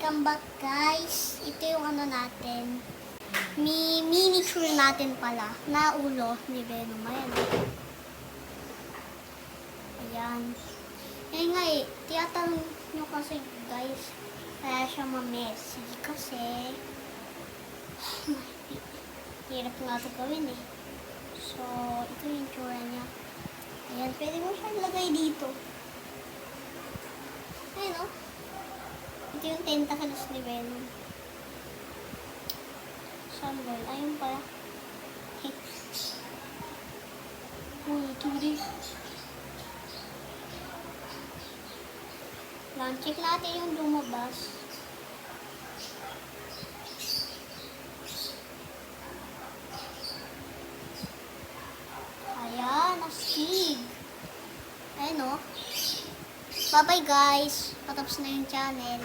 Welcome back guys. Ito yung ano natin. Miniature natin pala na ulo ni Venom. Ayan. Ayan. Ayan nga eh. Tiyatanong nyo kasi guys. Kaya siya ma-messy. Kasi hirap nga ito gawin eh. So, ito yung tsura niya. Ayan. Pwede mo siya ilagay dito. Ayan o. Ito yung tentacles ni Venom. Saan ba yun? Ayun pala. Uy, tuloy. Check natin yung lumabas. Ayan, astig. Ayan o. Bye-bye guys. Patapos na yung channel.